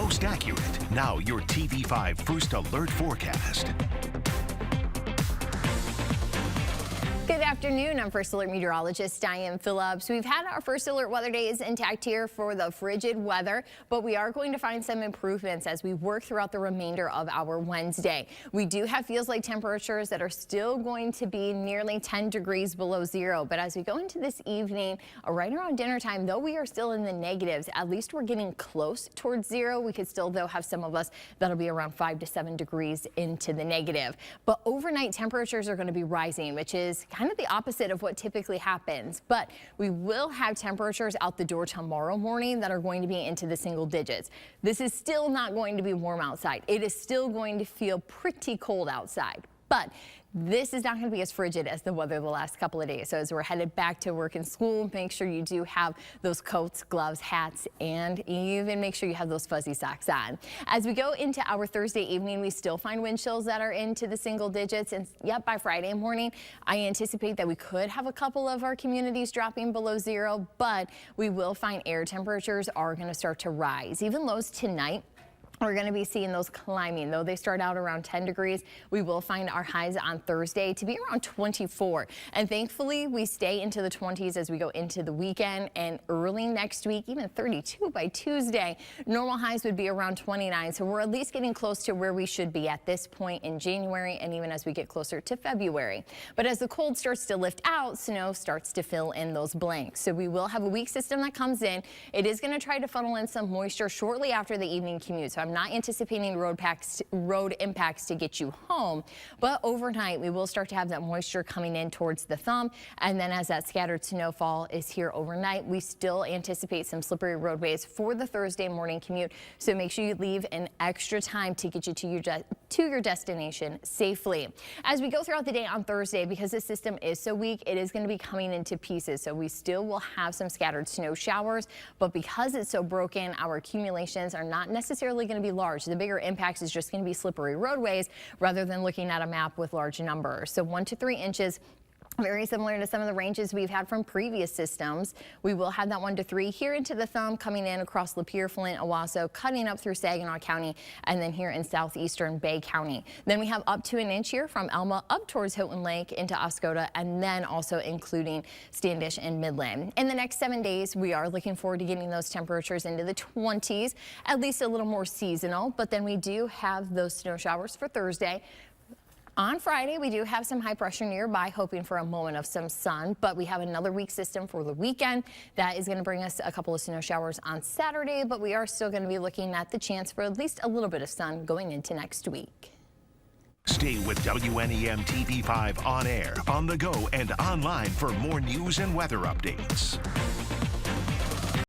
most accurate. Now your TV5 First Alert forecast. Good afternoon. I'm First Alert Meteorologist Diane Phillips. We've had our First Alert weather days intact here for the frigid weather, but we are going to find some improvements as we work throughout the remainder of our Wednesday. We do have feels-like temperatures that are still going to be nearly 10 degrees below zero, but as we go into this evening, right around dinner time, though we are still in the negatives, at least we're getting close towards zero. We could still, though, have some of us that'll be around 5 to 7 degrees into the negative. But overnight temperatures are going to be rising, which is kind of the opposite of what typically happens, but we will have temperatures out the door tomorrow morning that are going to be into the single digits. This is still not going to be warm outside. It is still going to feel pretty cold outside, but this is not going to be as frigid as the weather the last couple of days. So as we're headed back to work and school, make sure you do have those coats, gloves, hats, and even make sure you have those fuzzy socks on. As we go into our Thursday evening, we still find wind chills that are into the single digits. And yet by Friday morning, I anticipate that we could have a couple of our communities dropping below zero, but we will find air temperatures are going to start to rise. Even lows tonight, we're going to be seeing those climbing. Though they start out around 10 degrees, we will find our highs on Thursday to be around 24. And thankfully, we stay into the 20s as we go into the weekend and early next week, even 32 by Tuesday. Normal highs would be around 29. So we're at least getting close to where we should be at this point in January and even as we get closer to February. But as the cold starts to lift out, snow starts to fill in those blanks. So we will have a weak system that comes in. It is going to try to funnel in some moisture shortly after the evening commute. So I'm not anticipating road impacts to get you home, but overnight we will start to have that moisture coming in towards the thumb, and then as that scattered snowfall is here overnight, we still anticipate some slippery roadways for the Thursday morning commute. So make sure you leave an extra time to get you to your destination safely. As we go throughout the day on Thursday, because the system is so weak, it is going to be coming into pieces. So we still will have some scattered snow showers, but because it's so broken, our accumulations are not necessarily going to be large. The bigger impacts is just going to be slippery roadways rather than looking at a map with large numbers. So 1 to 3 inches. Very similar to some of the ranges we've had from previous systems. We will have that 1 to 3 here into the thumb, coming in across Lapeer, Flint, Owasso, cutting up through Saginaw County, and then here in southeastern Bay County. Then we have up to an inch here from Elma up towards Houghton Lake into Oscoda, and then also including Standish and Midland. In the next 7 days, we are looking forward to getting those temperatures into the 20s, at least a little more seasonal, but then we do have those snow showers for Thursday. On Friday, we do have some high pressure nearby, hoping for a moment of some sun, but we have another weak system for the weekend that is going to bring us a couple of snow showers on Saturday, but we are still going to be looking at the chance for at least a little bit of sun going into next week. Stay with WNEM TV5 on air, on the go, and online for more news and weather updates.